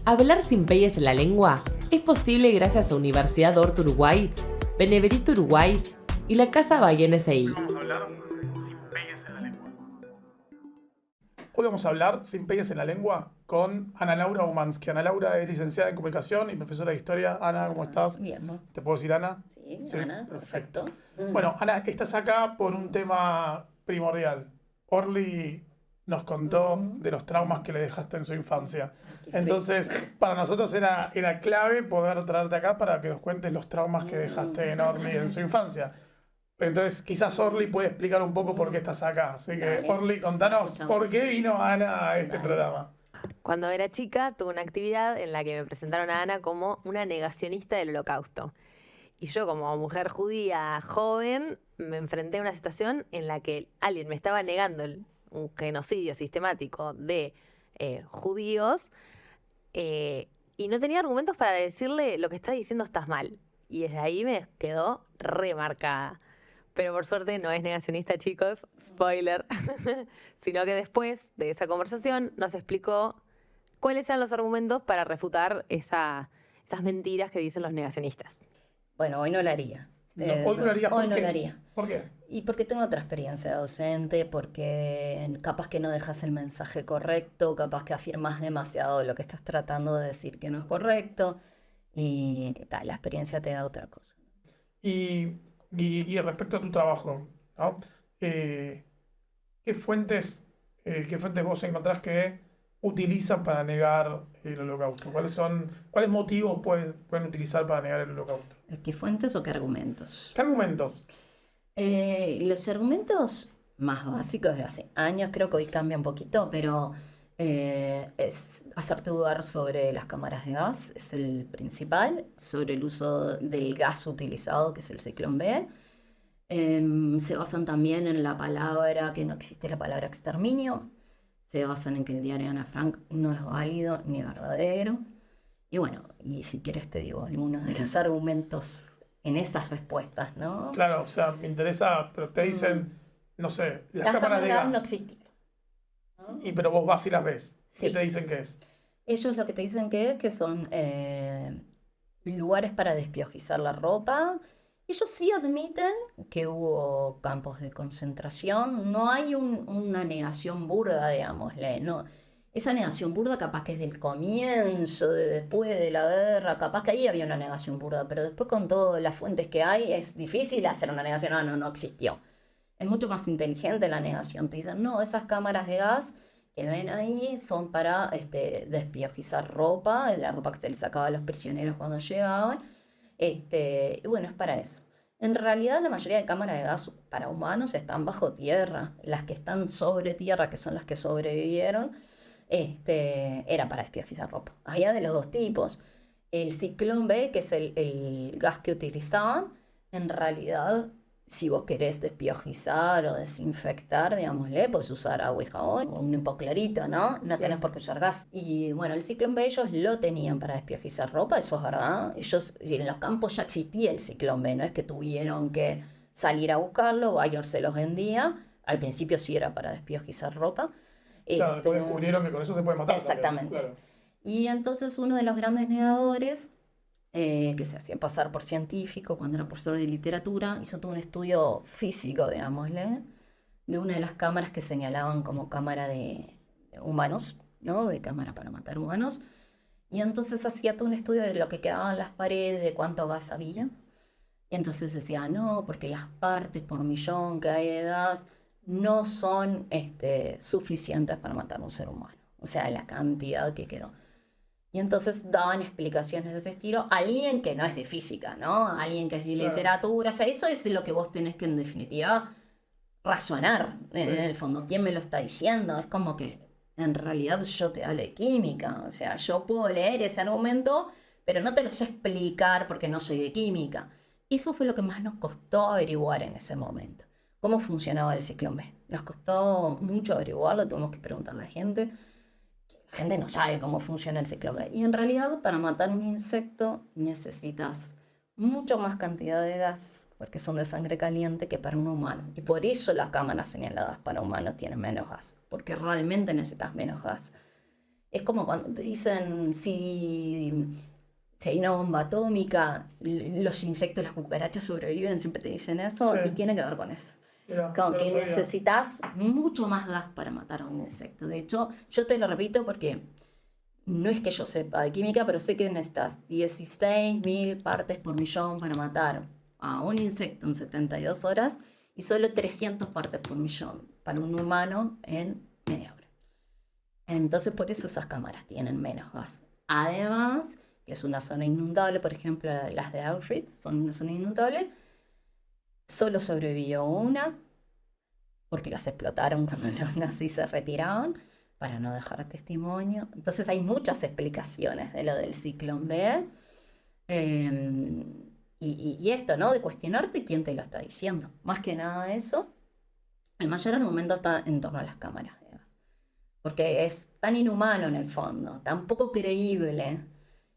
Hablar sin pegues en la lengua es posible gracias a Universidad Horta Uruguay, Beneverito Uruguay y la Casa Bahía NSI. Vamos a hablar sin pegues en la lengua. Hoy vamos a hablar sin pegues en la lengua con Ana Laura Umansky. Ana Laura es licenciada en comunicación y profesora de historia. Ana, ¿cómo estás? Bien, ¿no? ¿Te puedo decir Ana? Sí, Ana, perfecto. Bueno, Ana, estás acá por un tema primordial. Orly nos contó de los traumas que le dejaste en su infancia. Entonces, para nosotros era clave poder traerte acá para que nos cuentes los traumas que dejaste en Orly en su infancia. Entonces, quizás Orly puede explicar un poco por qué estás acá. Así que, Dale. Orly, contanos Escuchamos. por qué vino Ana a este Dale. programa. Cuando era chica tuve una actividad en la que me presentaron a Ana como una negacionista del Holocausto. Y yo como mujer judía joven me enfrenté a una situación en la que alguien me estaba negando un genocidio sistemático de judíos y no tenía argumentos para decirle lo que estás diciendo estás mal. Y desde ahí me quedó remarcada. Pero por suerte no es negacionista, chicos, spoiler, sino que después de esa conversación nos explicó cuáles eran los argumentos para refutar esas mentiras que dicen los negacionistas. Bueno, hoy no lo haría. Hoy no lo harías, ¿por Hoy no qué? lo haría. ¿Por qué? Y porque tengo otra experiencia docente, porque capaz que no dejas el mensaje correcto, capaz que afirmas demasiado lo que estás tratando de decir que no es correcto, y la experiencia te da otra cosa. Y respecto a tu trabajo, ¿no? ¿Qué fuentes vos encontrás que utilizan para negar el holocausto? ¿Cuáles motivos pueden utilizar para negar el holocausto? ¿Qué fuentes o qué argumentos? ¿Qué argumentos? Los argumentos más básicos de hace años, creo que hoy cambia un poquito, pero es hacerte dudar sobre las cámaras de gas, es el principal, sobre el uso del gas utilizado, que es el ciclón B. Se basan también en la palabra, que no existe la palabra exterminio, se basan en que el diario de Ana Frank no es válido ni verdadero. Y bueno, y si quieres te digo algunos de los argumentos en esas respuestas, ¿no? Claro, o sea, me interesa, pero te dicen, no sé, las cámaras de gas. no existieron. Pero vos vas y las ves. Sí. ¿Qué te dicen que es? Ellos lo que te dicen que son lugares para despiojizar la ropa. Ellos sí admiten que hubo campos de concentración. No hay una negación burda, digámosle, no. Esa negación burda capaz que es del comienzo, después de la guerra, capaz que ahí había una negación burda, pero después con todas las fuentes que hay es difícil hacer una negación, no existió. Es mucho más inteligente la negación. Te dicen, no, esas cámaras de gas que ven ahí son para despiojizar ropa, la ropa que se les sacaba a los prisioneros cuando llegaban. Y bueno, es para eso. En realidad la mayoría de cámaras de gas para humanos están bajo tierra. Las que están sobre tierra, que son las que sobrevivieron, era para despiojizar ropa. Había de los dos tipos. El ciclón B, que es el gas que utilizaban, en realidad, si vos querés despiojizar o desinfectar, digámosle, podés usar agua y jabón, o un hipoclorito, ¿no? No Sí. tenés por qué usar gas. Y bueno, el ciclón B ellos lo tenían para despiojizar ropa, eso es verdad. Y en los campos ya existía el ciclón B, no es que tuvieron que salir a buscarlo, Bayer se los vendía. Al principio sí era para despiojizar ropa. Claro, después descubrieron que con eso se puede matar. Exactamente. También, claro. Y entonces uno de los grandes negadores, que se hacía pasar por científico cuando era profesor de literatura, hizo todo un estudio físico, digámosle, de una de las cámaras que señalaban como cámara de humanos, ¿no? De cámara para matar humanos. Y entonces hacía todo un estudio de lo que quedaba en las paredes, de cuánto gas había. Y entonces decía, no, porque las partes por millón que hay de gas no son suficientes para matar a un ser humano. O sea, la cantidad que quedó. Y entonces daban explicaciones de ese estilo. Alguien que no es de física, ¿no? Alguien que es de Claro. literatura. O sea, eso es lo que vos tenés que, en definitiva, razonar. Sí. En el fondo, ¿quién me lo está diciendo? Es como que, en realidad, yo te hablo de química. O sea, yo puedo leer ese argumento, pero no te lo sé explicar porque no soy de química. Eso fue lo que más nos costó averiguar en ese momento. ¿Cómo funcionaba el ciclón B? Nos costó mucho averiguarlo, tuvimos que preguntarle a la gente. La gente no sabe cómo funciona el ciclón B. Y en realidad, para matar un insecto necesitas mucho más cantidad de gas, porque son de sangre caliente, que para un humano. Y por eso las cámaras señaladas para humanos tienen menos gas, porque realmente necesitas menos gas. Es como cuando te dicen si hay una bomba atómica, los insectos, las cucarachas sobreviven, siempre te dicen eso, Sí. y tiene que ver con eso. Mirá, Como no lo que sabía. necesitas mucho más gas para matar a un insecto. De hecho, yo te lo repito porque no es que yo sepa de química, pero sé que necesitas 16.000 partes por millón para matar a un insecto en 72 horas y solo 300 partes por millón para un humano en media hora. Entonces, por eso esas cámaras tienen menos gas. Además, que es una zona inundable, por ejemplo, las de Auschwitz son una zona inundable, solo sobrevivió una, porque las explotaron cuando los nazis se retiraban, para no dejar testimonio. Entonces hay muchas explicaciones de lo del Ciclón B. Y esto, ¿no? De cuestionarte quién te lo está diciendo. Más que nada eso, el mayor argumento está en torno a las cámaras de gas. Porque es tan inhumano en el fondo, tan poco creíble,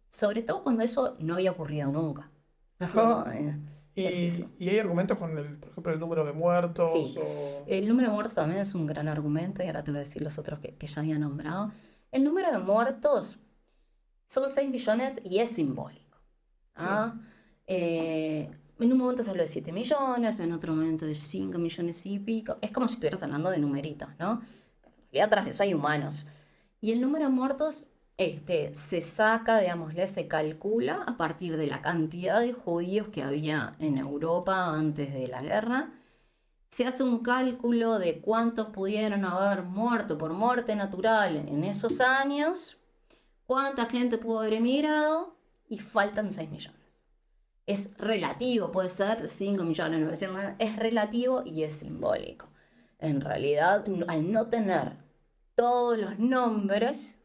sobre todo cuando eso no había ocurrido nunca. ¿No? Claro. Es eso. ¿Y hay argumentos con, por ejemplo, el número de muertos? Sí. O... El número de muertos también es un gran argumento, y ahora te voy a decir los otros que ya había nombrado. El número de muertos son 6 millones y es simbólico. ¿Ah? En un momento se habló de 7 millones, en otro momento de 5 millones y pico. Es como si estuvieras hablando de numeritos, ¿no? En realidad, atrás de eso hay humanos. Y el número de muertos se saca, digámosle, se calcula a partir de la cantidad de judíos que había en Europa antes de la guerra. Se hace un cálculo de cuántos pudieron haber muerto por muerte natural en esos años, cuánta gente pudo haber emigrado, y faltan 6 millones. Es relativo, puede ser 5 millones, 900, es relativo y es simbólico. En realidad, al no tener todos los nombres,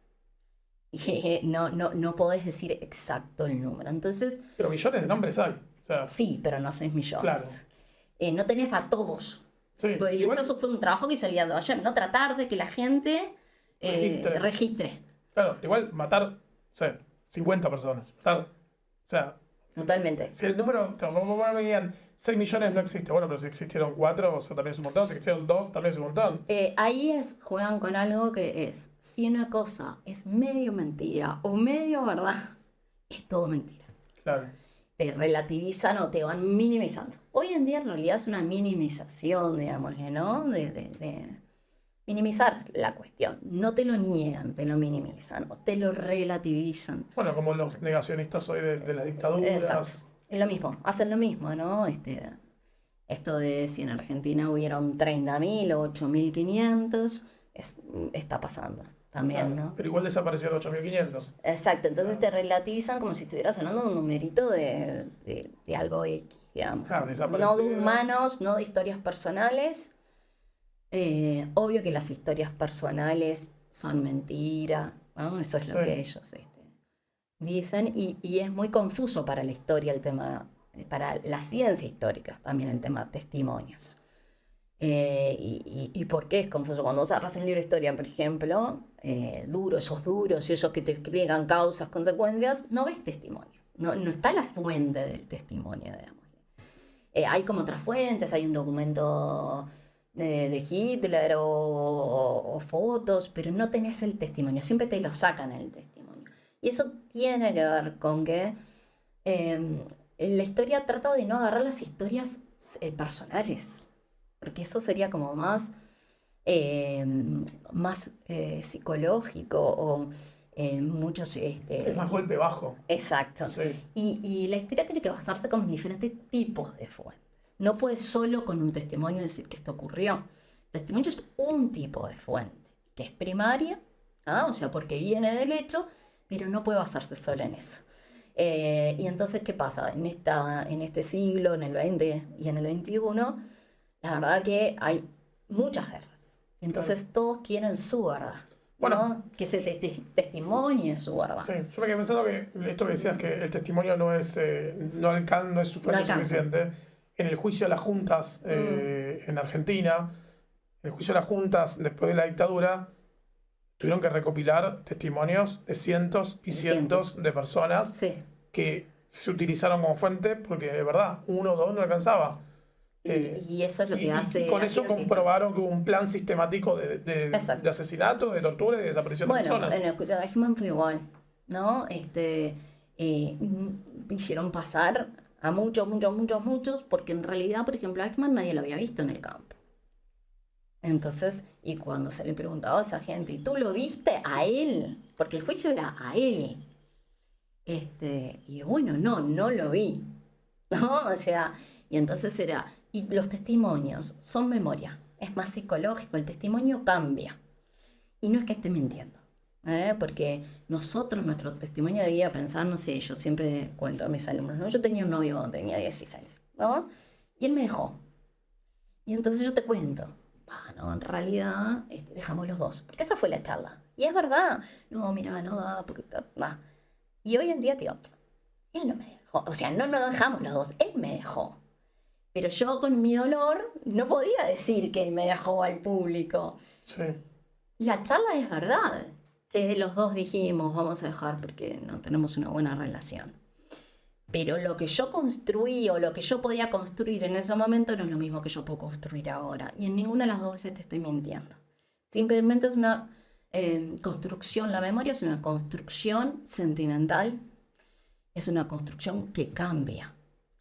no podés decir exacto el número. Entonces, Pero millones de nombres hay. O sea, sí, pero no 6 millones. Claro. No tenés a todos. sí, Y igual, eso fue un trabajo que hizo el día de ayer, no tratar de que la gente registre. claro, igual matar, o sea, 50 personas. Matar, o sea, Totalmente. si el número, como me digan, 6 millones no existe. Bueno, pero si existieron 4, o sea, también es un montón. Si existieron 2, también es un montón. Ahí juegan con algo que es, si una cosa es medio mentira o medio verdad, es todo mentira. Claro. Te relativizan o te van minimizando. Hoy en día en realidad es una minimización, digámosle, ¿no? De minimizar la cuestión. No te lo niegan, te lo minimizan o te lo relativizan. Bueno, como los negacionistas hoy de las dictaduras. Exacto. Es lo mismo, hacen lo mismo, ¿no? Esto de si en Argentina hubieron 30.000 o 8.500, está pasando también, ¿no? Pero igual desaparecieron 8.500. Exacto, entonces te relativizan como si estuvieras hablando de un numerito de algo X, digamos. Claro, No de desaparecieron. humanos, no de historias personales. Obvio que las historias personales son mentira, ¿no? Eso es lo Sí. que ellos dicen, y es muy confuso para la historia el tema, para la ciencia histórica también el tema testimonios. ¿Y por qué es confuso? Cuando vos agarras un libro de historia, por ejemplo, esos duros, y ellos que te explican causas, consecuencias, no ves testimonios, no está la fuente del testimonio, digamos. Hay como otras fuentes, hay un documento de Hitler o fotos, pero no tenés el testimonio, siempre te lo sacan el testimonio. Y eso tiene que ver con que la historia trata de no agarrar las historias personales, porque eso sería como más psicológico o muchos... Es más golpe bajo. Exacto. Sí. Y la historia tiene que basarse como en diferentes tipos de fuentes. No puedes solo con un testimonio decir que esto ocurrió. El testimonio es un tipo de fuente, que es primaria, o sea, porque viene del hecho, pero no puede basarse solo en eso. Y entonces, ¿qué pasa? En este siglo, en el 20 y en el 21, la verdad que hay muchas guerras. Entonces todos quieren su verdad. Bueno. ¿no? Que se testimonie su verdad. Sí, yo me quedé pensando que esto que decías que el testimonio no es suficiente. En el juicio a las juntas en Argentina, en el juicio a las juntas después de la dictadura, tuvieron que recopilar testimonios de cientos y cientos de personas Sí. que se utilizaron como fuente porque de verdad, 1 o 2 no alcanzaba. Y eso es lo que hace... Y con la eso ciencia. comprobaron que hubo un plan sistemático Exacto. de asesinato, de tortura y de desaparición de Bueno, personas. en el Cuchillo de Eichmann fue igual, ¿no? Hicieron pasar a muchos, porque en realidad, por ejemplo, a Eichmann nadie lo había visto en el campo. Entonces, y cuando se le preguntaba a esa gente, ¿y tú lo viste a él? Porque el juicio era a él. Y bueno, no lo vi, ¿no? O sea, y entonces era, y los testimonios son memoria, es más psicológico, el testimonio cambia. Y no es que esté mintiendo, porque nuestro testimonio de vida, pensar, no sé, yo siempre cuento a mis alumnos, ¿no? Yo tenía un novio cuando tenía 16 años, ¿no? Y él me dejó. Y entonces yo te cuento, no, en realidad dejamos los dos, porque esa fue la charla. Y es verdad, no, mira, no da, porque va. Y hoy en día, tío, él no me dejó, o sea, no nos dejamos los dos, él me dejó. Pero yo con mi dolor no podía decir que él me dejó al público. Sí. La charla es verdad, que los dos dijimos, vamos a dejar porque no tenemos una buena relación. Pero lo que yo construí o lo que yo podía construir en ese momento no es lo mismo que yo puedo construir ahora. Y en ninguna de las dos veces te estoy mintiendo. Simplemente es una construcción, la memoria es una construcción sentimental, es una construcción que cambia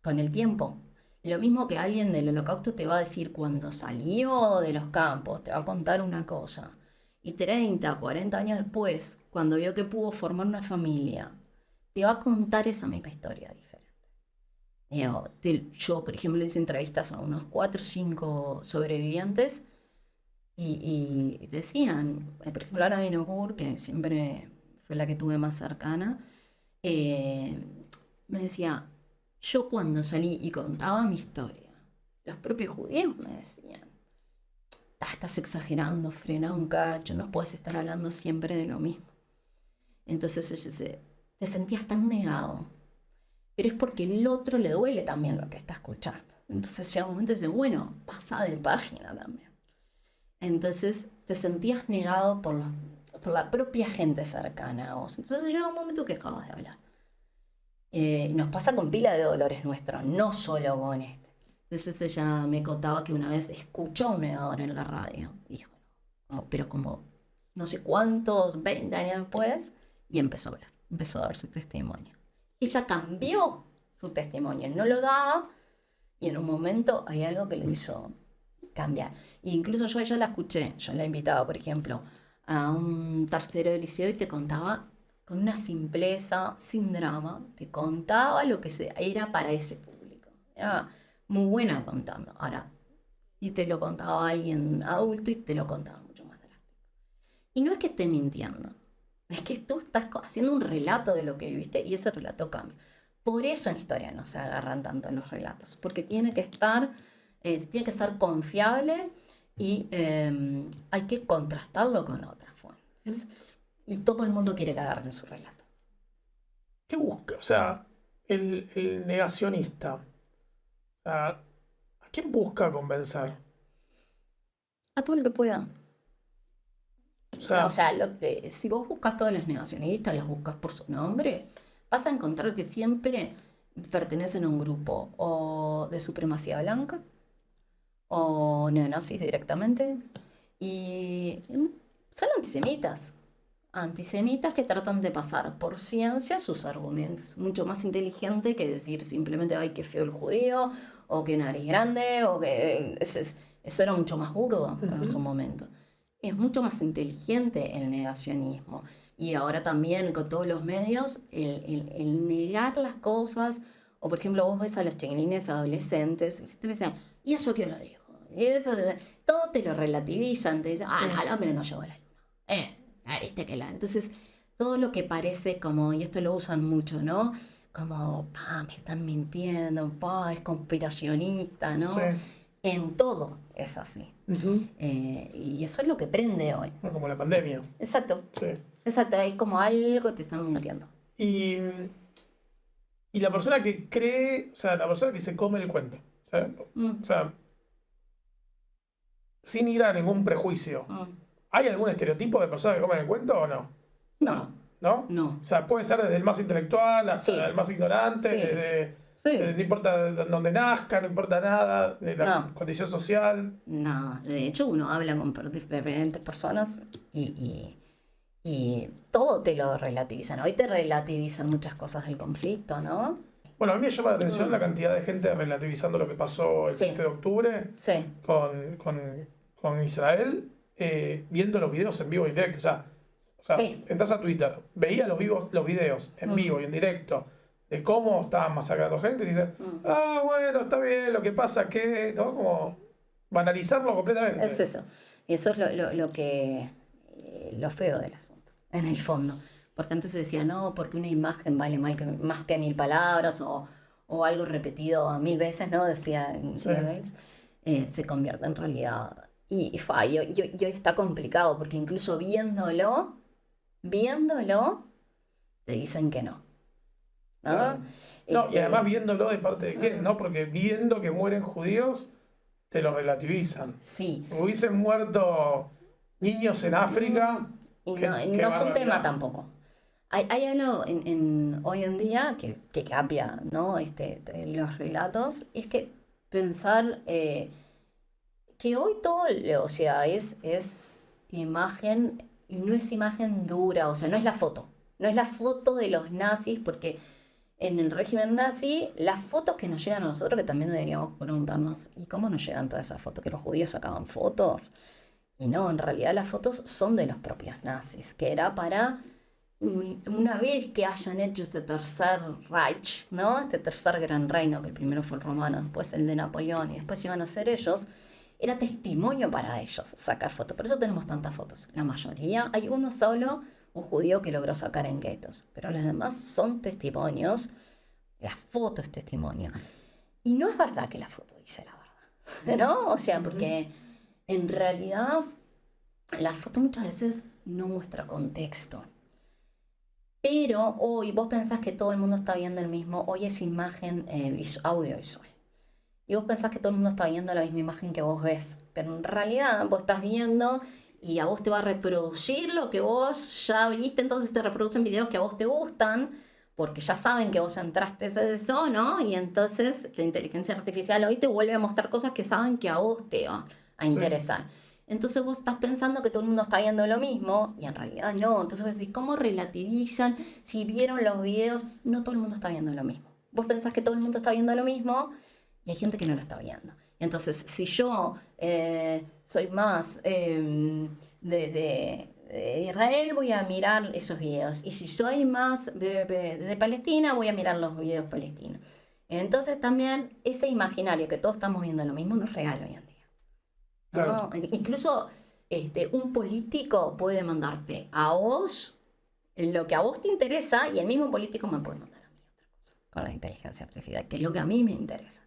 con el tiempo. Lo mismo que alguien del Holocausto te va a decir cuando salió de los campos, te va a contar una cosa. Y 30, 40 años después, cuando vio que pudo formar una familia, te va a contar esa misma historia diferente. Yo, por ejemplo, hice entrevistas a unos 4 o 5 sobrevivientes y decían, por ejemplo, Ana Binogur, que siempre fue la que tuve más cercana, me decía, yo cuando salí y contaba mi historia, los propios judíos me decían, estás exagerando, frena un cacho, no puedes estar hablando siempre de lo mismo. Entonces ella dice, te sentías tan negado, pero es porque el otro le duele también lo que está escuchando. Entonces llega un momento y dice, bueno, pasa de página también. Entonces te sentías negado por la propia gente cercana a vos. Entonces llega un momento que acabas de hablar. Nos pasa con pila de dolores nuestros, no solo con este. Entonces ella me contaba que una vez escuchó a un negador en la radio, dijo, pero como no sé cuántos, 20 años después, y empezó a hablar, empezó a dar su testimonio. Ella cambió su testimonio, no lo daba, y en un momento hay algo que le hizo cambiar. E incluso yo a ella la escuché, yo la invitaba, por ejemplo, a un tercero de liceo y te contaba con una simpleza, sin drama, te contaba lo que era para ese público. Era muy buena contando. Ahora, y te lo contaba alguien adulto y te lo contaba mucho más drástico. Y no es que esté mintiendo, es que tú estás haciendo un relato de lo que viviste y ese relato cambia. Por eso en historia no se agarran tanto los relatos, porque tiene que ser confiable y hay que contrastarlo con otras fuentes. Y todo el mundo quiere que agarren su relato. ¿Qué busca? O sea, el negacionista. O sea, ¿a quién busca convencer? A todo el que pueda. O sea, Si vos buscas todos los negacionistas, los buscas por su nombre, vas a encontrar que siempre pertenecen a un grupo o de supremacía blanca o neonazis directamente y son antisemitas que tratan de pasar por ciencia sus argumentos, mucho más inteligente que decir simplemente ay qué feo el judío o que nariz grande o que eso era mucho más burdo en su momento. Es mucho más inteligente el negacionismo. Y ahora también con todos los medios, el negar las cosas, o por ejemplo vos ves a los chiquilines adolescentes, y te dicen, ¿y eso quién lo dijo? Y eso, todo te lo relativizan, te dicen, no, el hombre no llegó a la luna. ¿Viste que Entonces, todo lo que parece como, y esto lo usan mucho, ¿no? Como, me están mintiendo, es conspiracionista, ¿no? sí. En todo es así. Y eso es lo que prende hoy. Como la pandemia. Exacto. Sí. Exacto, hay como algo te están mintiendo. Y la persona que cree, o sea, la persona que se come el cuento. O sea, sin ir a ningún prejuicio. ¿Hay algún estereotipo de persona que come el cuento o no? No. ¿No? No. O sea, puede ser desde el más intelectual hasta Sí. el más ignorante, Sí. desde... Sí. No importa dónde nazca, no importa nada, de la No. condición social. No, de hecho uno habla con diferentes personas y todo te lo relativizan. Hoy te relativizan muchas cosas del conflicto, ¿no? Bueno, a mí me llama la atención la cantidad de gente relativizando lo que pasó el Sí. 7 de octubre Sí, con Israel, viendo los videos en vivo y en directo. O sea, Sí. entras a Twitter, veía los videos en vivo y en directo de cómo estaban masacrando gente y dices, bueno, está bien, lo que pasa que, ¿no? Como banalizarlo completamente. es eso. Y eso es lo feo del asunto, en el fondo. Porque antes se decía, no, porque una imagen vale más que 1000 palabras o algo repetido 1000 veces, ¿no? Decía Sí. Goebbels, se convierte en realidad. Y hoy está complicado porque incluso viéndolo, te dicen que no. ¿No? Claro. No, y además Este, viéndolo de parte de quién, ¿no? Porque viendo que mueren judíos, te lo relativizan. sí. Hubiesen muerto niños en África. Y qué no es un tema barbaridad. tampoco. Hay algo hoy en día que cambia, ¿no? Los relatos, es que pensar que hoy todo, o sea, es imagen y no es imagen dura, o sea, no es la foto. No es la foto de los nazis, porque en el régimen nazi, las fotos que nos llegan a nosotros, que también deberíamos preguntarnos, ¿y cómo nos llegan todas esas fotos? ¿Que los judíos sacaban fotos? Y no, en realidad las fotos son de los propios nazis, que era para, una vez que hayan hecho este tercer Reich, ¿no? Este tercer gran reino, que el primero fue el romano, después el de Napoleón y después iban a ser ellos, era testimonio para ellos sacar fotos. Por eso tenemos tantas fotos. La mayoría, hay uno solo, un judío que logró sacar en guetos, pero las demás son testimonios. La foto es testimonio. Y no es verdad que la foto dice la verdad, ¿no? O sea, porque en realidad la foto muchas veces no muestra contexto. Pero hoy vos pensás que todo el mundo está viendo el mismo, hoy es imagen audiovisual. Y vos pensás que todo el mundo está viendo la misma imagen que vos ves, pero en realidad vos estás viendo y a vos te va a reproducir lo que vos ya viste, entonces te reproducen videos que a vos te gustan, porque ya saben que vos entraste en eso, ¿no? Y entonces la inteligencia artificial hoy te vuelve a mostrar cosas que saben que a vos te van a interesar. Entonces vos estás pensando que todo el mundo está viendo lo mismo y en realidad no. Entonces vos decís, ¿cómo relativizan? Si vieron los videos, no todo el mundo está viendo lo mismo. Vos pensás que todo el mundo está viendo lo mismo y hay gente que no lo está viendo. Entonces, si yo soy más de Israel, voy a mirar esos videos. Y si soy más de Palestina, voy a mirar los videos palestinos. Entonces también ese imaginario que todos estamos viendo lo mismo no es real hoy en día. Claro. ¿No? Incluso un político puede mandarte a vos lo que a vos te interesa y el mismo político me puede mandar a mí otra cosa con la inteligencia artificial, que es lo que a mí me interesa.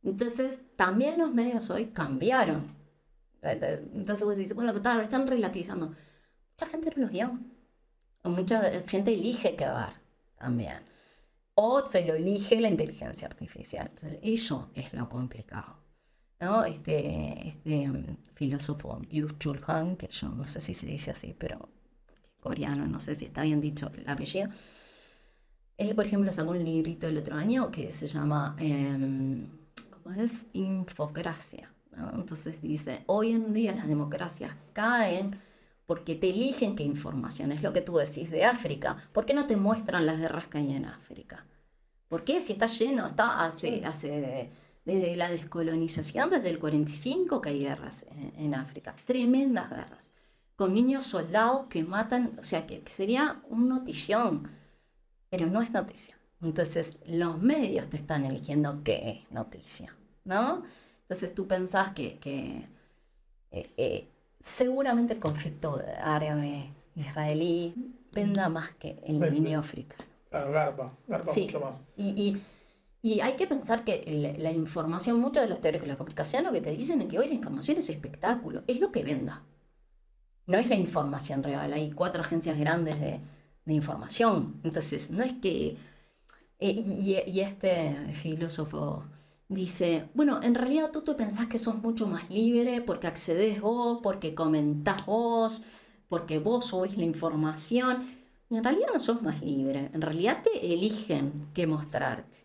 Entonces, también los medios hoy cambiaron. Entonces vos decís, bueno, claro, están relativizando. Mucha gente no los vio. O mucha gente elige qué ver también. O se lo elige la inteligencia artificial. Entonces, eso es lo complicado, ¿no? Este filósofo Byung-Chul Han, que yo no sé si se dice así, pero coreano, no sé si está bien dicho el apellido. Él, por ejemplo, sacó un librito el otro año que se llama es infocracia, ¿no? Entonces dice, hoy en día las democracias caen porque te eligen qué información, es lo que tú decís de África. ¿Por qué no te muestran las guerras que hay en África? ¿Por qué? Si está lleno, desde la descolonización, desde el 45 que hay guerras en África, tremendas guerras, con niños soldados que matan, o sea, que sería un notición, pero no es noticia. Entonces, los medios te están eligiendo qué es noticia, ¿no? Entonces, tú pensás que seguramente el conflicto árabe-israelí venda más que el niño africano. Claro, garpa sí. Mucho más. Y hay que pensar que la información, muchos de los teóricos de la comunicación lo que te dicen es que hoy la información es espectáculo, es lo que venda. No es la información real, hay 4 agencias grandes de información. Entonces, no es que... Y este filósofo dice, bueno, en realidad tú pensás que sos mucho más libre porque accedés vos, porque comentás vos, porque vos subís la información. Y en realidad no sos más libre, en realidad te eligen qué mostrarte.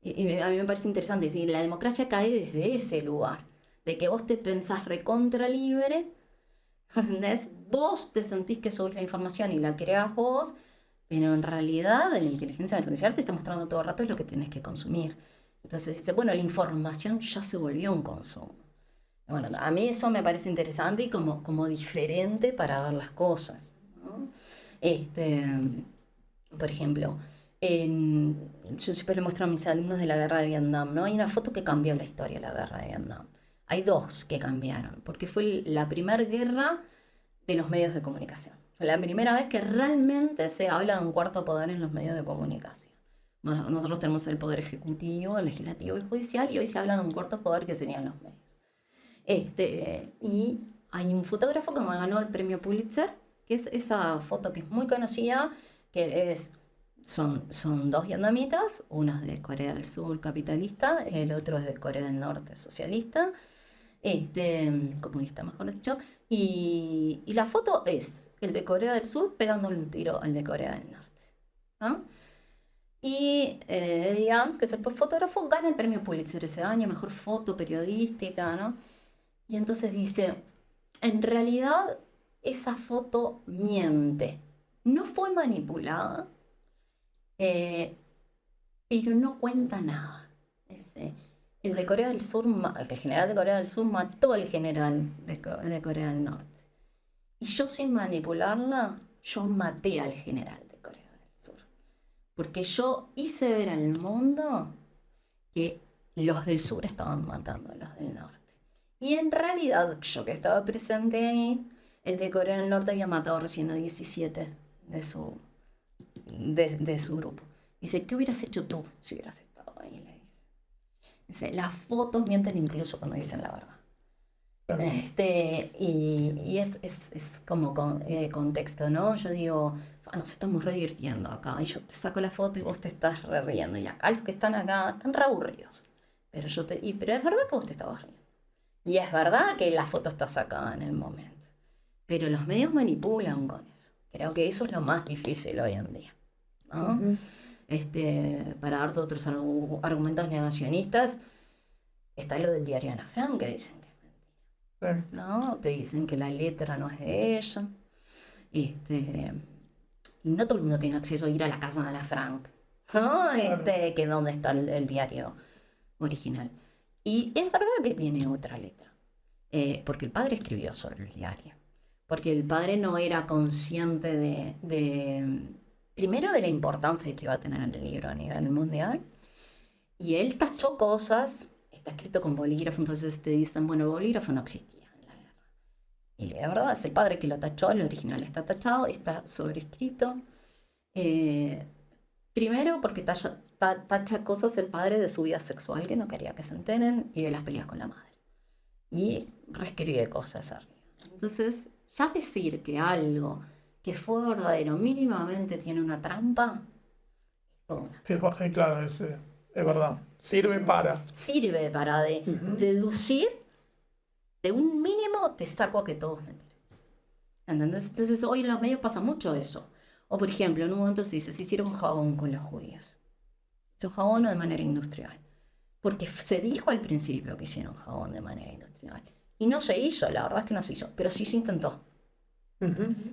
Y a mí me parece interesante, es decir, la democracia cae desde ese lugar, de que vos te pensás recontra libre, ¿entendés? Vos te sentís que subís la información y la creás vos, pero en realidad la inteligencia artificial te está mostrando todo el rato lo que tenés que consumir. Entonces dice, bueno, la información ya se volvió un consumo. Bueno, a mí eso me parece interesante y como diferente para ver las cosas, ¿no? Por ejemplo, yo siempre le muestro a mis alumnos de la guerra de Vietnam, ¿no? Hay una foto que cambió la historia de la guerra de Vietnam. Hay dos que cambiaron, porque fue la primera guerra de los medios de comunicación. Fue la primera vez que realmente se habla de un cuarto poder en los medios de comunicación. Bueno, nosotros tenemos el poder ejecutivo, el legislativo, el judicial, y hoy se habla de un cuarto poder que serían los medios. Y hay un fotógrafo que me ganó el premio Pulitzer, que es esa foto que es muy conocida, que son dos vietnamitas, uno es de Corea del Sur capitalista, el otro es de Corea del Norte socialista, comunista mejor dicho, y la foto es el de Corea del Sur pegándole un tiro al de Corea del Norte, ¿no? Y Eddie Adams, que es el fotógrafo, gana el premio Pulitzer ese año, mejor foto periodística, ¿no? Y entonces dice, en realidad esa foto miente, no fue manipulada, pero no cuenta nada. El de Corea del Sur, el general de Corea del Sur mató al general de Corea del Norte. Y yo sin manipularla, yo maté al general de Corea del Sur. Porque yo hice ver al mundo que los del sur estaban matando a los del norte. Y en realidad, yo que estaba presente ahí, el de Corea del Norte había matado recién a 17 de su grupo. Dice, ¿qué hubieras hecho tú si hubieras estado ahí? Le dice. Dice, las fotos mienten incluso cuando dicen la verdad. Y es como contexto, ¿no? Yo digo, nos estamos re divirtiendo acá, y yo te saco la foto y vos te estás re riendo, y acá los que están acá están re aburridos. Pero es verdad que vos te estabas riendo. Y es verdad que la foto está sacada en el momento. Pero los medios manipulan con eso. Creo que eso es lo más difícil hoy en día, ¿no? Para darte otros argumentos negacionistas, está lo del diario Ana Frank, que dicen que es mentira. ¿No? Te dicen que la letra no es de ella. Y no todo el mundo tiene acceso a ir a la casa de Ana Frank, ¿no? Que es donde está el diario original. Y es verdad que tiene otra letra, porque el padre escribió sobre el diario, porque el padre no era consciente primero de la importancia que iba a tener el libro a nivel mundial, y él tachó cosas, está escrito con bolígrafo, entonces te dicen, bueno, el bolígrafo no existía en la guerra. Y la verdad es el padre que lo tachó, el original está tachado, está sobrescrito. Primero porque tacha cosas el padre de su vida sexual que no quería que se enteren y de las peleas con la madre. Y reescribe cosas arriba. Entonces, ya decir que algo que fue verdadero mínimamente tiene una trampa, es toda una. Claro, es verdad. Sirve para deducir de un mínimo, te saco a que todo es mentira. ¿Entendés? Entonces, hoy en los medios pasa mucho eso. O, por ejemplo, en un momento se dice, se hicieron jabón con los judíos. Se hizo jabón de manera industrial. Porque se dijo al principio que hicieron jabón de manera industrial. Y no se hizo, la verdad es que no se hizo. Pero sí se intentó.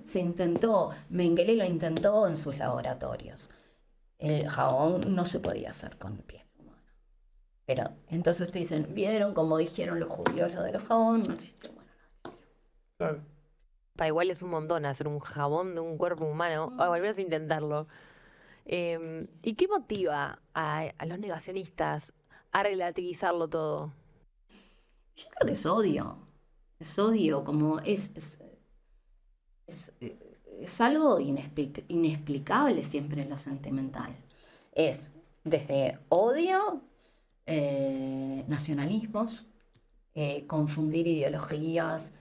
Se intentó. Mengele lo intentó en sus laboratorios. El jabón no se podía hacer con piel humana. Pero entonces te dicen, ¿vieron cómo dijeron los judíos lo de los jabón? No existe. Bueno, no existe. Claro. Igual es un montón hacer un jabón de un cuerpo humano, o al menos intentarlo. ¿Y qué motiva a los negacionistas a relativizarlo todo? Yo creo que es odio. Es odio, como es algo inexplicable siempre en lo sentimental. Es desde odio, nacionalismos, confundir ideologías.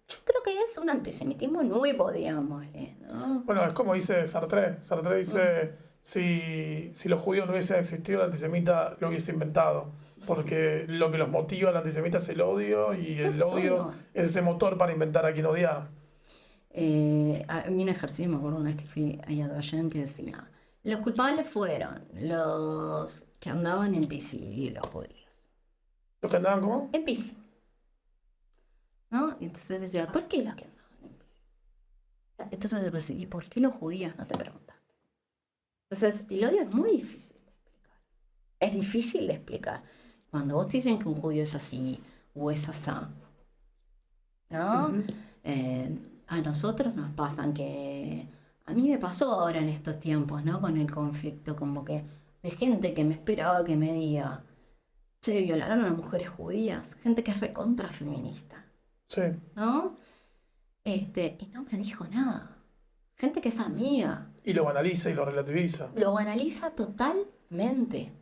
Yo creo que es un antisemitismo nuevo, digamos, ¿no? Bueno, es como dice Sartre. Sartre dice, si los judíos no hubiesen existido, el antisemita lo hubiese inventado. Porque lo que los motiva al antisemita es el odio, y el odio es ese motor para inventar a quien odiar. A mí un ejercicio, me acuerdo una vez que fui a Yad Vashem, que decía, Los culpables fueron los que andaban en bici y los judíos. ¿Los que andaban cómo? En bici. ¿No? Y entonces decía, ¿por qué los que andaban en bici? Entonces yo decía, ¿y por qué los judíos no te preguntaste? Entonces, el odio es muy difícil de explicar. Es difícil de explicar. Cuando vos te dicen que un judío es así o es asá, ¿no? Ujú. A nosotros nos pasan que... A mí me pasó ahora en estos tiempos, ¿no? Con el conflicto, como que de gente que me esperaba que me diga, che, violaron a las mujeres judías. Gente que es recontra feminista, Sí. ¿no? Y no me dijo nada. Gente que es amiga. Y lo banaliza y lo relativiza. Lo analiza totalmente.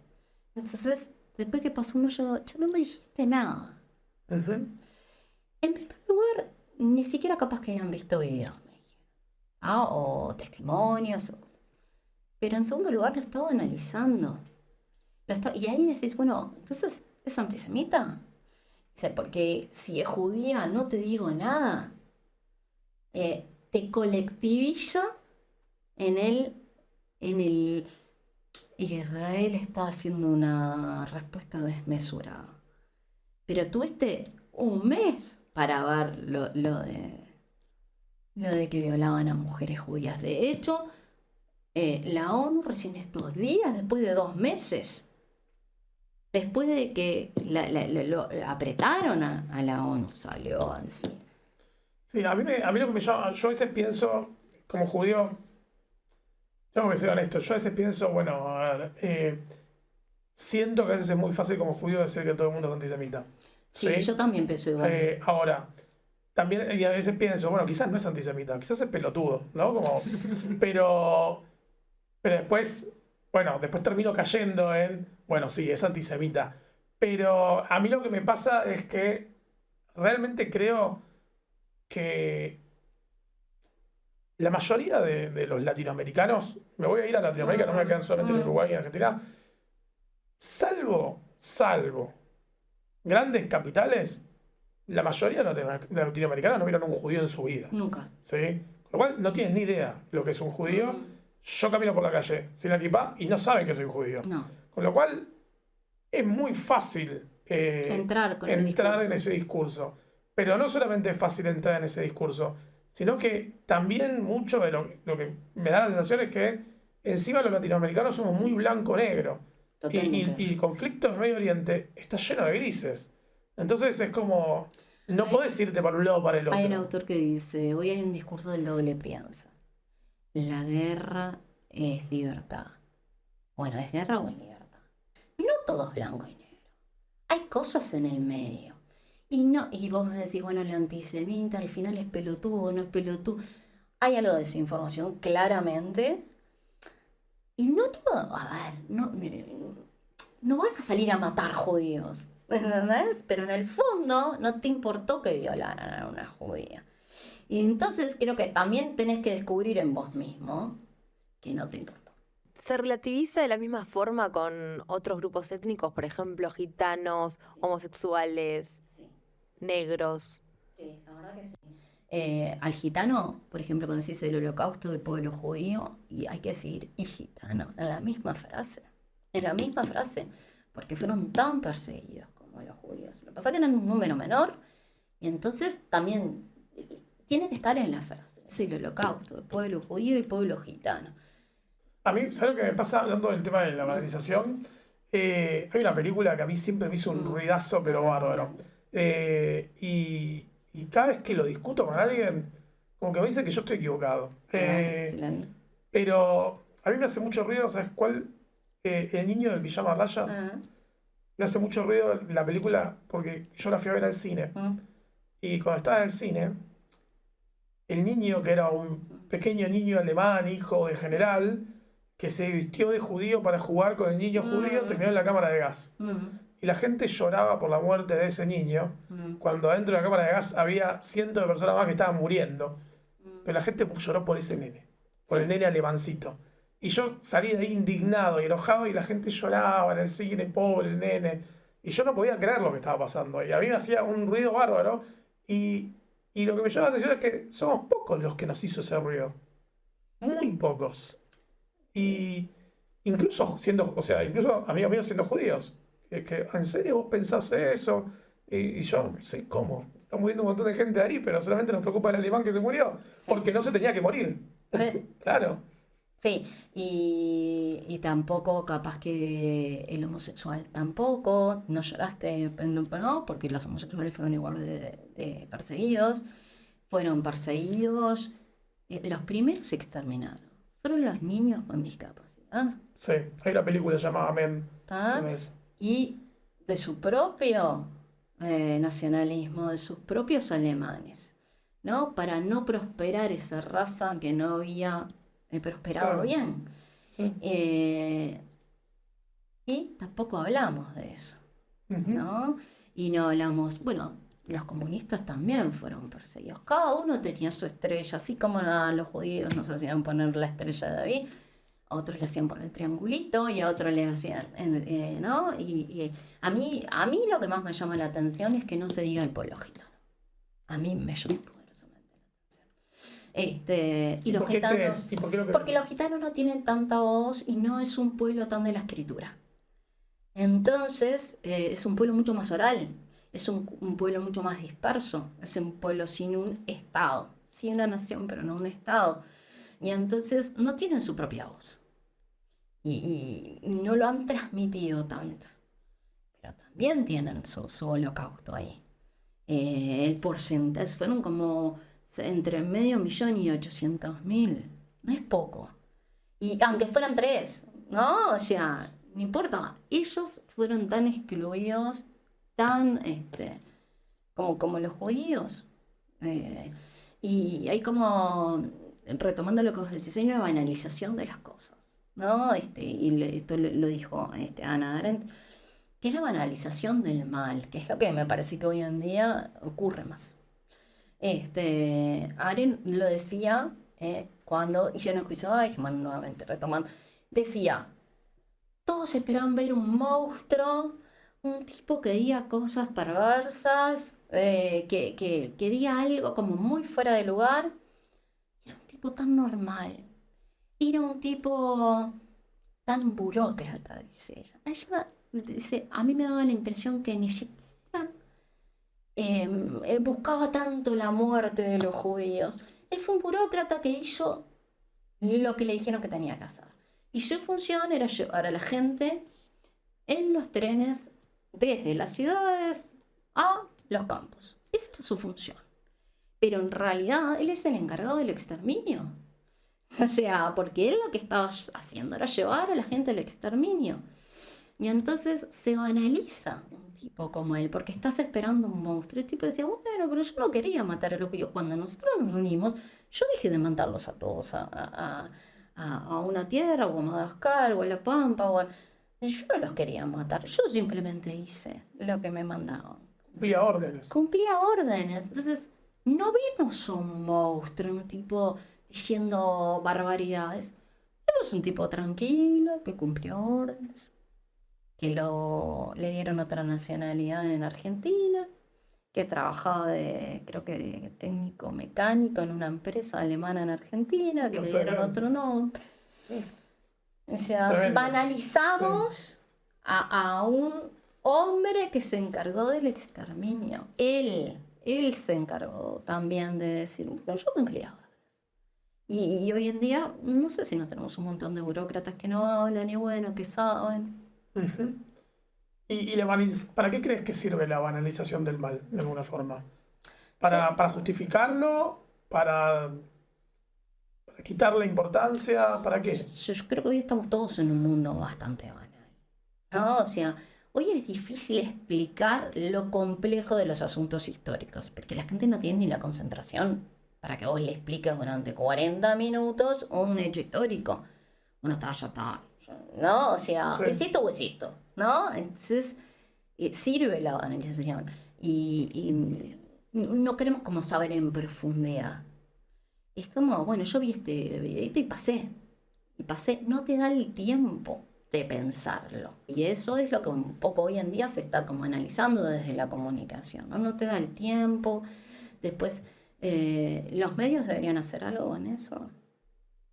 Entonces, después que pasó uno, yo no me dijiste nada. Ujú. En primer lugar, ni siquiera capaz que hayan visto videos, me dijeron. O testimonios o cosas. Pero en segundo lugar, lo estaba analizando. Y ahí decís, bueno, entonces, ¿es antisemita? Dice, porque si es judía no te digo nada. Te colectiviza en el... Israel está haciendo una respuesta desmesurada. Pero tuviste un mes para ver lo de que violaban a mujeres judías. De hecho, la ONU recién estos días, después de 2 meses, después de que lo apretaron a la ONU, salió a decir. Sí, a mí lo que me llama, yo a veces pienso, como judío, tengo que ser honesto, yo a veces pienso, bueno, a ver, siento que a veces es muy fácil como judío decir que todo el mundo es antisemita. Sí, ¿Sí? yo también pienso igual. Ahora, también y a veces pienso, bueno, quizás no es antisemita, quizás es pelotudo, ¿no? Pero después, bueno, después termino cayendo en, bueno, sí, es antisemita. Pero a mí lo que me pasa es que realmente creo que la mayoría de los latinoamericanos, me voy a ir a Latinoamérica, no me voy a quedar solamente en Uruguay y en Argentina, salvo grandes capitales, la mayoría de los latinoamericanos no vieron un judío en su vida. Nunca. ¿Sí? Con lo cual no tienen ni idea lo que es un judío. Yo camino por la calle sin la kipá y no saben que soy judío. No. Con lo cual es muy fácil Entrar con el entrar discurso. en ese discurso. Pero no solamente es fácil entrar en ese discurso, sino que también mucho de lo que me da la sensación es que encima los latinoamericanos somos muy blanco-negro. Totalmente. Y el conflicto en Medio Oriente está lleno de grises. Entonces es como, no podés irte para un lado o para el otro. Hay un autor que dice, hoy hay un discurso del doble piensa. La guerra es libertad. Bueno, ¿es guerra o es libertad? No todo es blanco y negro. Hay cosas en el medio. Y vos me decís, bueno, el antisemita al final es pelotudo, no es pelotudo. Hay algo de desinformación, claramente. Y no todo, a ver, no van a salir a matar judíos, ¿entendés? Pero en el fondo no te importó que violaran a una judía. Y entonces creo que también tenés que descubrir en vos mismo que no te importó. ¿Se relativiza de la misma forma con otros grupos étnicos, por ejemplo, gitanos, homosexuales, Sí, negros? sí, la verdad que sí. Al gitano, por ejemplo, cuando decís el holocausto del pueblo judío, y hay que decir, y gitano, en la misma frase, porque fueron tan perseguidos como los judíos. Lo que pasa es que eran un número menor, y entonces también tiene que estar en la frase, es el holocausto del pueblo judío y el pueblo gitano. A mí, ¿sabes lo que me pasa hablando del tema de la banalización? Hay una película que a mí siempre me hizo un ruidazo, pero bárbaro. Y cada vez que lo discuto con alguien, como que me dice que yo estoy equivocado. Sí, la vi. Pero a mí me hace mucho ruido, ¿sabes cuál? El niño del pijama a rayas. Ah, Me hace mucho ruido la película porque yo la fui a ver al cine. Y cuando estaba en el cine, el niño, que era un pequeño niño alemán, hijo de general, que se vistió de judío para jugar con el niño judío, terminó en la cámara de gas. Y la gente lloraba por la muerte de ese niño, cuando adentro de la cámara de gas había cientos de personas más que estaban muriendo. Pero la gente lloró por ese nene, por el nene alemancito. Y yo salí de ahí indignado y enojado y la gente lloraba en el cine, pobre el nene. Y yo no podía creer lo que estaba pasando. Y a mí me hacía un ruido bárbaro. Y lo que me llama la atención es que somos pocos los que nos hizo ese ruido. Muy pocos. Y incluso incluso amigos míos siendo judíos, que ¿en serio vos pensás eso? Y yo, sí, ¿cómo? Está muriendo un montón de gente ahí, pero solamente nos preocupa el alemán que se murió, porque no se tenía que morir. Sí. Claro. Sí, y tampoco capaz que el homosexual tampoco, no lloraste, no, porque los homosexuales fueron igual de perseguidos, fueron perseguidos, los primeros exterminados fueron los niños con discapacidad, Sí, hay una película llamada Men. ¿tá? ¿No es? Y de su propio nacionalismo, de sus propios alemanes, ¿no? Para no prosperar esa raza que no había prosperado Claro. bien. Sí. Y tampoco hablamos de eso, Ujú. ¿no? Y no hablamos, bueno, los comunistas también fueron perseguidos. Cada uno tenía su estrella, así como a los judíos nos hacían poner la estrella de David, a otros le hacían poner el triangulito y a otros le hacían, ¿no? Y a mí lo que más me llama la atención es que no se diga el pueblo gitano. A mí me llama poderosamente la atención. Y los por qué gitanos, crees? ¿Y por qué lo porque crees? los gitanos no tienen tanta voz y no es un pueblo tan de la escritura. Entonces, es un pueblo mucho más oral, es un pueblo mucho más disperso, es un pueblo sin un estado, sí una nación, pero no un estado. Y entonces no tienen su propia voz. Y no lo han transmitido tanto. Pero también tienen su holocausto ahí. El porcentaje fueron como entre 500.000 y 800.000. No es poco. Y aunque fueran 3, ¿no? O sea, no importa. Ellos fueron tan excluidos, tan como los judíos. Y hay como, retomando lo que vos decís, hay una banalización de las cosas, ¿no? Esto lo dijo Hannah Arendt, que es la banalización del mal, que es lo que me parece que hoy en día ocurre más. Arendt lo decía cuando hicieron el juicio de Eichmann, nuevamente retomando, decía, todos esperaban ver un monstruo, un tipo que diga cosas perversas, que diga algo como muy fuera de lugar. Era un tipo tan normal, era un tipo tan burócrata, dice ella. Ella dice, a mí me daba la impresión que ni siquiera buscaba tanto la muerte de los judíos. Él fue un burócrata que hizo lo que le dijeron que tenía que hacer. Y su función era llevar a la gente en los trenes desde las ciudades a los campos. Esa era su función. Pero en realidad él es el encargado del exterminio. O sea, porque él lo que estaba haciendo era llevar a la gente al exterminio. Y entonces se banaliza un tipo como él, porque estás esperando un monstruo. El tipo decía, bueno, pero yo no quería matar a los judíos. Cuando nosotros nos reunimos, yo dije de mandarlos a todos a una tierra, o a Madagascar, o a La Pampa, yo no los quería matar. Yo simplemente hice lo que me mandaban. Cumplía órdenes. Cumplía órdenes. Entonces, no vimos un monstruo, un tipo diciendo barbaridades. Vimos un tipo tranquilo, que cumplió órdenes, que le dieron otra nacionalidad en Argentina, que trabajaba creo que de técnico mecánico en una empresa alemana en Argentina, que le dieron otro nombre. O sea, Tremendo. banalizamos a un hombre que se encargó del exterminio. Él se encargó también de decir, bueno, yo cumplía órdenes. Y hoy en día, no sé si no tenemos un montón de burócratas que no hablan y bueno, que saben. Ujú. ¿Para qué crees que sirve la banalización del mal, de alguna forma? ¿Para justificarlo? ¿Para quitarle importancia? ¿Para qué? Yo creo que hoy estamos todos en un mundo bastante banal, ¿no? O sea, hoy es difícil explicar lo complejo de los asuntos históricos, porque la gente no tiene ni la concentración para que vos le expliques durante 40 minutos un hecho histórico. Uno está, ya está, ¿no? O sea, Sí. es esto o es esto, ¿no? Entonces, sirve la banalización. Y no queremos como saber en profundidad. Es como, bueno, yo vi este videito y pasé, no te da el tiempo de pensarlo. Y eso es lo que un poco hoy en día se está como analizando desde la comunicación, ¿no? No te da el tiempo. Después, los medios deberían hacer algo en eso.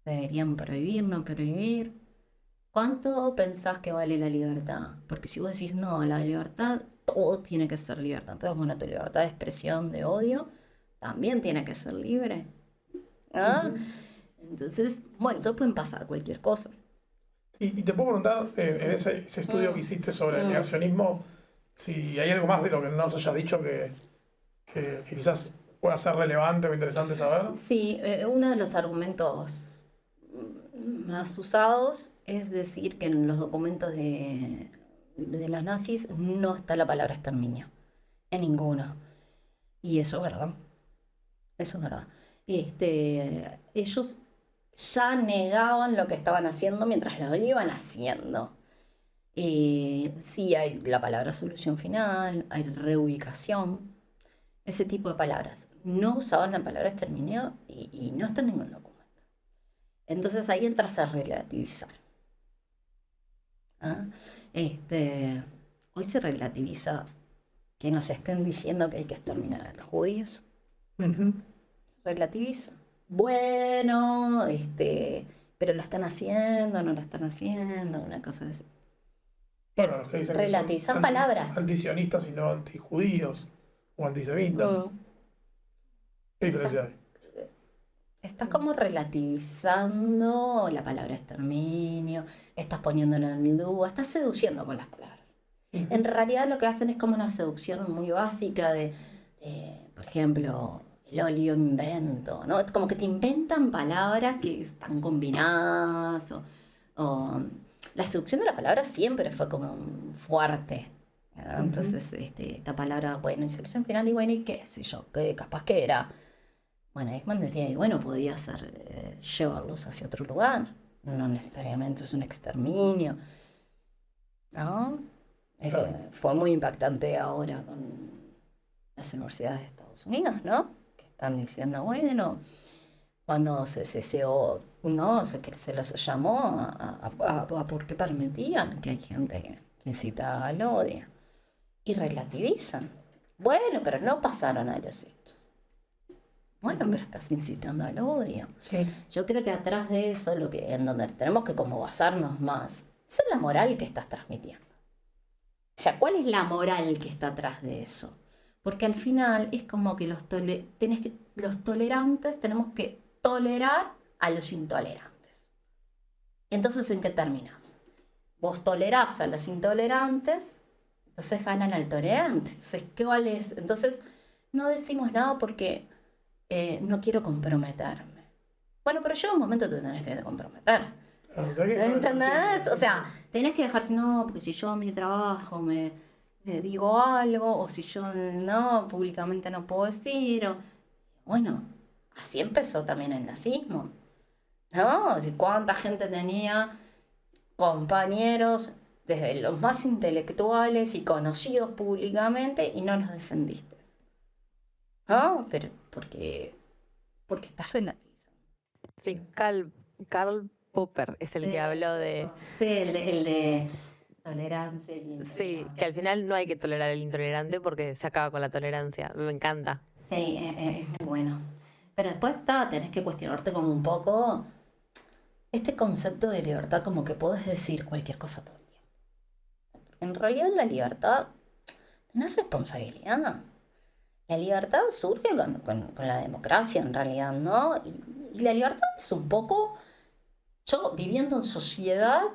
Deberían prohibir, no prohibir. ¿Cuánto pensás que vale la libertad? Porque si vos decís, no, la libertad, todo tiene que ser libertad. Entonces, bueno, tu libertad de expresión, de odio, también tiene que ser libre. ¿Ah? Entonces, bueno, entonces pueden pasar cualquier cosa. Y te puedo preguntar, en ese estudio que hiciste sobre el negacionismo, si hay algo más de lo que no nos hayas dicho que quizás pueda ser relevante o interesante saber. Sí, uno de los argumentos más usados es decir que en los documentos de los nazis no está la palabra exterminio, en ninguno. Y eso es verdad, eso es verdad. Ellos ya negaban lo que estaban haciendo mientras lo iban haciendo. Sí hay la palabra solución final, hay reubicación, ese tipo de palabras. No usaban la palabra exterminio y no está en ningún documento. Entonces ahí entras a relativizar. ¿Ah? Hoy se relativiza que nos estén diciendo que hay que exterminar a los judíos. Se relativiza. Bueno, pero lo están haciendo, no lo están haciendo, una cosa así. Bueno, los que dicen que Relativizan son palabras. antisionistas y no antijudíos o antisemitas. ¿Qué diferencia hay? Estás como relativizando la palabra exterminio, estás poniéndola en duda, estás seduciendo con las palabras. En realidad lo que hacen es como una seducción muy básica de por ejemplo, el olio invento, ¿no? Como que te inventan palabras que están combinadas o la seducción de la palabra siempre fue como fuerte. ¿No? Entonces, esta palabra, bueno, insolución final y bueno, y qué sé yo, que capaz que era. Bueno, Eichmann decía, y bueno, podía ser llevarlos hacia otro lugar, no necesariamente es un exterminio, ¿no? Claro. Fue muy impactante ahora con las universidades de Estados Unidos, ¿no? Que están diciendo, bueno, cuando se ceseó, ¿no? Que se los llamó a por qué permitían que hay gente que incita al odio. Y relativizan. Bueno, pero no pasaron a los hechos. Bueno, pero estás incitando al odio. Sí. Yo creo que atrás de eso, en donde tenemos que como basarnos más, es en la moral que estás transmitiendo. O sea, ¿cuál es la moral que está atrás de eso? Porque al final es como que los tolerantes tenemos que tolerar a los intolerantes. Entonces, ¿en qué terminas? Vos tolerás a los intolerantes, entonces ganan al tolerante. Entonces, ¿qué vale eso? Entonces, no decimos nada porque no quiero comprometerme. Bueno, pero llega un momento que te tenés que comprometer. ¿Entendés? O sea, tenés que dejarse, no, porque si yo en mi trabajo me digo algo, o si yo no, públicamente no puedo decir, bueno, así empezó también el nazismo, ¿no? O sea, ¿cuánta gente tenía compañeros, desde los más intelectuales y conocidos públicamente, y no los defendiste? ¿No? Pero porque estás relativizando. Sí, Karl Popper es el que habló de... Sí, el de tolerancia. Sí, que al final no hay que tolerar al intolerante porque se acaba con la tolerancia. Me encanta. Sí, es muy bueno. Pero después tenés que cuestionarte como un poco este concepto de libertad, como que podés decir cualquier cosa todo el tiempo. En realidad en la libertad tenés responsabilidad. La libertad surge con la democracia en realidad, ¿no? Y la libertad es un poco, yo viviendo en sociedad,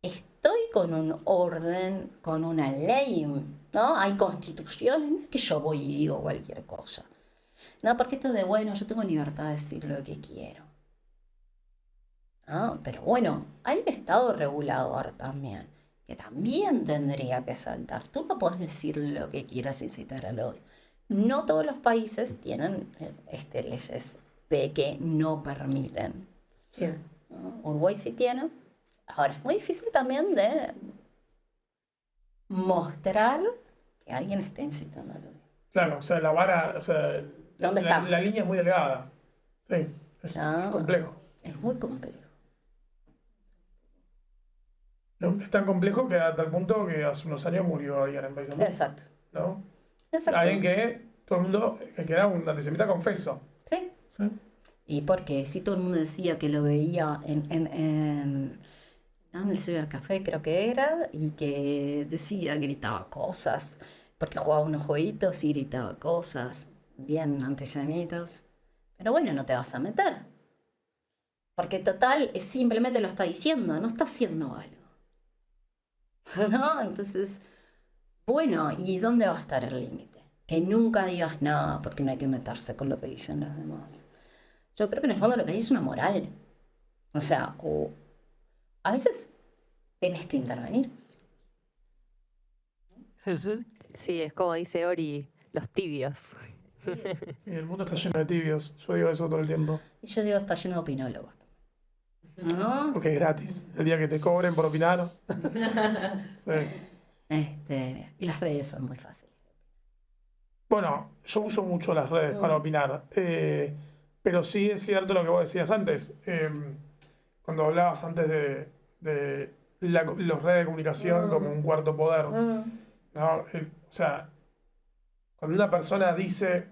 estoy con un orden, con una ley, ¿no? Hay constituciones, no es que yo voy y digo cualquier cosa. No, porque esto de, bueno, yo tengo libertad de decir lo que quiero. ¿No? Pero bueno, hay un Estado regulador también, que también tendría que saltar. Tú no podés decir lo que quieras sin citar al odio. No todos los países tienen leyes que no permiten. Sí. ¿No? Uruguay sí tiene. Ahora, es muy difícil también de mostrar que alguien está incitando al odio. Claro, o sea, la vara, o sea, ¿Dónde está? la línea es muy delgada. Sí, es complejo. Es muy complejo. ¿No? Es tan complejo que a tal punto que hace unos años murió alguien en Países Bajos. Exacto. ¿No? Exacto. Alguien que todo el mundo, que era un antisemita confeso. Sí. ¿Sí? Y porque si todo el mundo decía que lo veía en el cibercafé, creo que era, y que decía, gritaba cosas, porque jugaba unos jueguitos y gritaba cosas bien antisemitas. Pero bueno, no te vas a meter. Porque total, simplemente lo está diciendo, no está haciendo algo. ¿No? Entonces, bueno, ¿y dónde va a estar el límite? Que nunca digas nada porque no hay que meterse con lo que dicen los demás. Yo creo que en el fondo lo que hay es una moral. O sea, a veces tenés que intervenir. Sí, es como dice Ori, los tibios. Y el mundo está lleno de tibios. Yo digo eso todo el tiempo. Y yo digo, está lleno de opinólogos. ¿No? Porque es gratis. El día que te cobren por opinar. Sí. Y las redes son muy fáciles. Bueno, yo uso mucho las redes para opinar. Pero sí es cierto lo que vos decías antes. Cuando hablabas antes de los redes de comunicación como un cuarto poder. ¿No? O sea, cuando una persona dice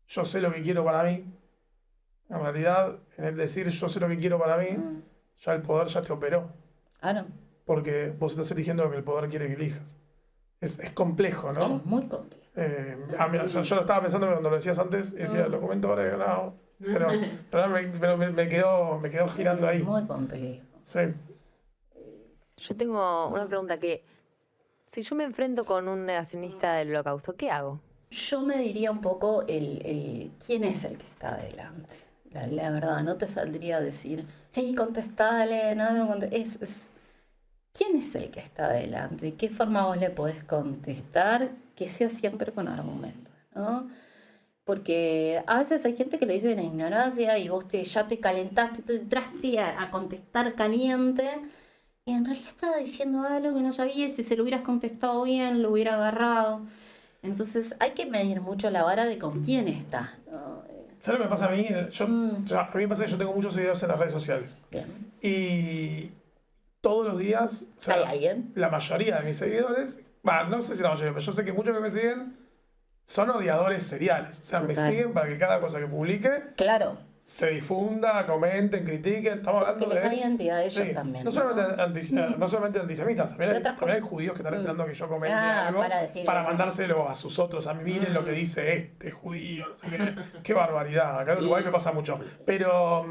yo sé lo que quiero para mí, en realidad, en el decir yo sé lo que quiero para mí, ya el poder ya te operó. Claro. Porque vos estás eligiendo lo que el poder quiere que elijas. Es complejo, ¿no? Es muy complejo. Yo lo estaba pensando cuando lo decías antes, y decía, lo comento ahora, y digo, no. Pero me quedó girando ahí. Muy complejo. Sí. Yo tengo una pregunta que, si yo me enfrento con un negacionista del holocausto, ¿qué hago? Yo me diría un poco quién es el que está adelante. La verdad, no te saldría a decir, sí, contestale, no contestale. ¿Quién es el que está adelante? ¿De qué forma vos le podés contestar? Que sea siempre con argumentos, ¿no? Porque a veces hay gente que le dice la ignorancia y vos ya te calentaste, te entraste a contestar caliente y en realidad estaba diciendo algo que no sabía y si se lo hubieras contestado bien, lo hubiera agarrado. Entonces hay que medir mucho la vara de con quién estás, ¿no? ¿Sabes lo que me pasa a mí? A mí me pasa que yo tengo muchos seguidores en las redes sociales. Bien. Y todos los días, o sea, ¿Hay alguien? la mayoría de mis seguidores, no sé si la mayoría, pero yo sé que muchos que me siguen son odiadores seriales. O sea, me Total. siguen para que cada cosa que publique Claro. se difunda, comenten, critiquen. Estamos hablando Que les da de... identidad a ellos Sí, también. no solamente antisemitas, también Y otras también hay cosas. judíos que están esperando que yo comente Ah, algo para decirle que- mandárselo a sus otros. A mí miren lo que dice este judío. No sé qué. Qué barbaridad. Acá en Uruguay me pasa mucho. Pero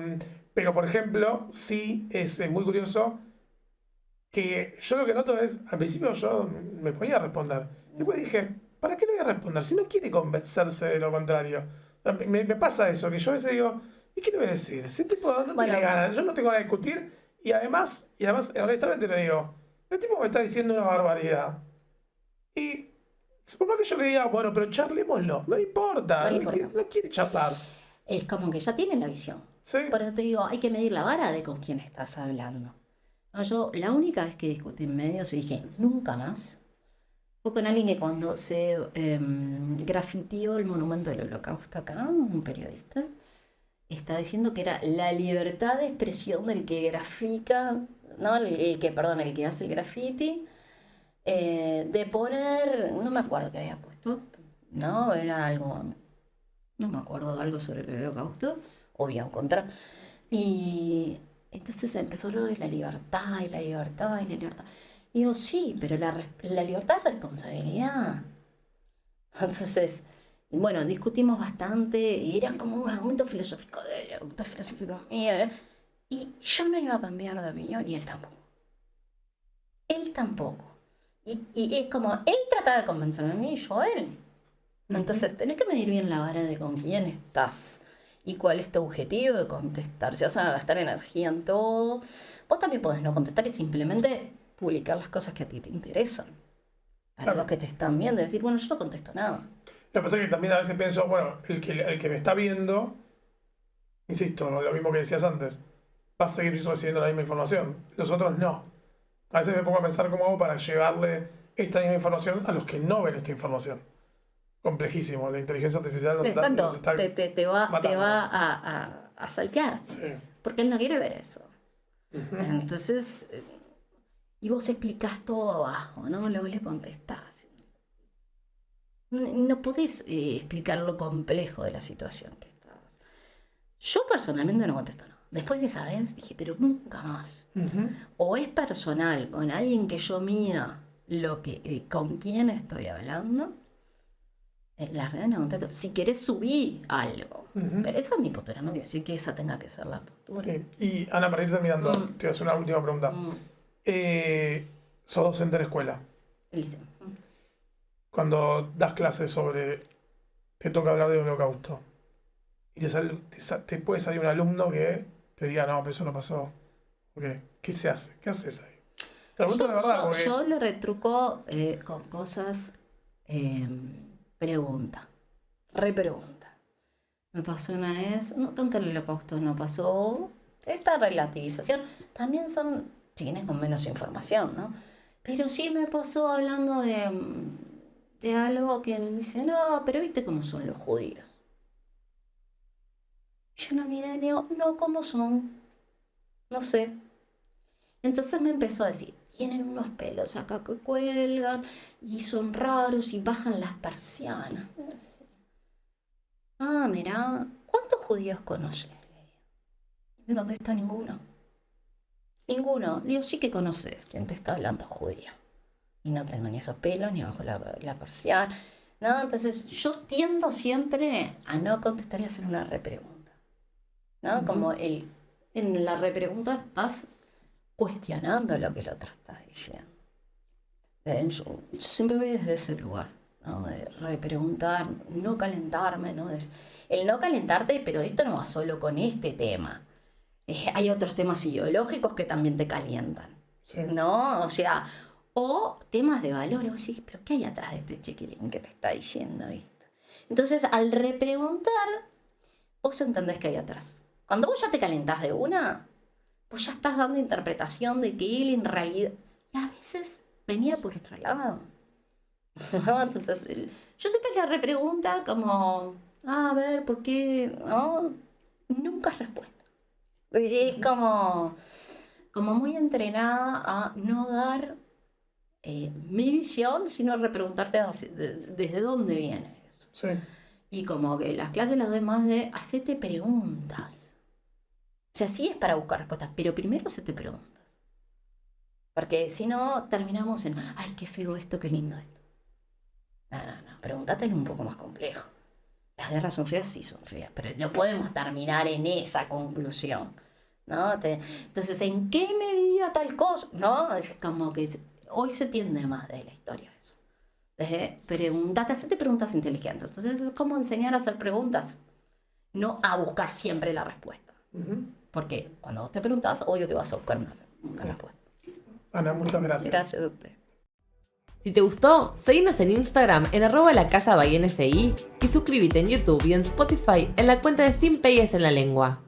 por ejemplo, sí es muy curioso que yo lo que noto es, al principio yo me ponía a responder. Después dije, ¿para qué le voy a responder? Si no quiere convencerse de lo contrario. O sea, me pasa eso, que yo a veces digo, ¿y qué le voy a decir? Si el tipo no tiene ganas, yo no tengo ganas de discutir, y además, honestamente le digo, el tipo me está diciendo una barbaridad. Y por más que yo le diga, bueno, pero charlémoslo, no importa, No importa. no quiere charlar. Es como que ya tienen la visión. ¿Sí? Por eso te digo, hay que medir la vara de con quién estás hablando. No, yo la única vez que discutí en medios y dije, nunca más, fue con alguien que cuando se grafiteó el monumento del Holocausto acá, un periodista, está diciendo que era la libertad de expresión del que grafica, ¿no? El que hace el graffiti, de poner, no me acuerdo qué había puesto, no, era algo, no me acuerdo, algo sobre el Holocausto, o bien contra, y entonces empezó lo de la libertad, y la libertad, y la libertad. Y digo, sí, pero la libertad es responsabilidad. Entonces, bueno, discutimos bastante, y era como un argumento filosófico de él, un argumento filosófico mío, y yo no iba a cambiar de opinión, y él tampoco. Él tampoco. Y es como, él trataba de convencerme a mí y yo a él. Entonces, tenés que medir bien la vara de con quién estás y cuál es tu objetivo de contestar. Si vas a gastar energía en todo, vos también podés no contestar y simplemente publicar las cosas que a ti te interesan. Para Claro. los que te están viendo, decir, bueno, yo no contesto nada. Lo que pasa es que también a veces pienso, bueno, el que me está viendo, insisto, lo mismo que decías antes, va a seguir recibiendo la misma información. Los otros no. A veces me pongo a pensar cómo hago para llevarle esta misma información a los que no ven esta información. Complejísimo. La inteligencia artificial nos Exacto, está te va matando. a saltear. Sí. Porque él no quiere ver eso. Entonces, y vos explicás todo abajo, ¿no? Luego le contestás. No podés explicar lo complejo de la situación que estás. Yo personalmente no contesto nada. Después de esa vez dije, pero nunca más. O es personal, con alguien que yo mida con quién estoy hablando, la verdad no contesto. Si querés subir algo. Pero esa es mi postura, no quiere decir que esa tenga que ser la postura. Sí. Y Ana, para ir terminando, te voy a hacer una última pregunta. Sos docente de escuela. Elise. Cuando das clases te toca hablar de holocausto. Y te puede salir un alumno que te diga, no, pero eso no pasó. Okay. ¿Qué se hace? ¿Qué haces ahí? Te lo pregunto de verdad. Porque... yo le retruco con cosas, pregunta, repregunta. Me pasó una vez, no tanto el holocausto, no pasó esta relativización. También son chiquines con menos información, ¿no? Pero sí me pasó hablando de algo que me dice, no, pero viste cómo son los judíos. Yo no miré y digo, no, ¿cómo son? No sé. Entonces me empezó a decir, tienen unos pelos acá que cuelgan y son raros y bajan las persianas. Ah, mirá, ¿cuántos judíos conoces? Y me contesta ninguno. Ninguno. Digo, sí que conoces quién te está hablando judío. Y no tengo ni esos pelos ni bajo la persiana. ¿No? Entonces yo tiendo siempre a no contestar y a hacer una repregunta. ¿No? Como en la repregunta estás cuestionando lo que el otro está diciendo. Yo siempre voy desde ese lugar, ¿no? De repreguntar, no calentarme, ¿no? El no calentarte, pero esto no va solo con este tema. Hay otros temas ideológicos que también te calientan, sí. ¿No? O sea, o temas de valor. Vos decís, pero ¿qué hay atrás de este chiquilín que te está diciendo esto? Entonces, al repreguntar, vos entendés qué hay atrás. Cuando vos ya te calentás de una, vos ya estás dando interpretación de que él en realidad... Y a veces venía por otro lado. ¿No? Entonces, yo siempre le repregunta como, a ver, ¿por qué? ¿No? Nunca es respuesta. Es como muy entrenada a no dar mi visión, sino repreguntarte desde dónde viene eso. Sí. Y como que las clases las doy más de hacete preguntas. O sea, sí es para buscar respuestas, pero primero hacete preguntas. Porque si no, terminamos en, ay, qué feo esto, qué lindo esto. No, pregúntate un poco más complejo. Las guerras son feas, sí son feas, pero no podemos terminar en esa conclusión, ¿no? Entonces, ¿en qué medida tal cosa? ¿No? Es como que hoy se tiende más de la historia eso. Desde preguntarte, hacerte preguntas inteligentes. Entonces, es como enseñar a hacer preguntas, no a buscar siempre la respuesta. Porque cuando vos te preguntas, obvio que vas a buscar una respuesta. Ana, muchas gracias. Gracias a usted. Si te gustó, seguinos en Instagram en @lacasabynsi y suscríbete en YouTube y en Spotify en la cuenta de Sin Pegues en la Lengua.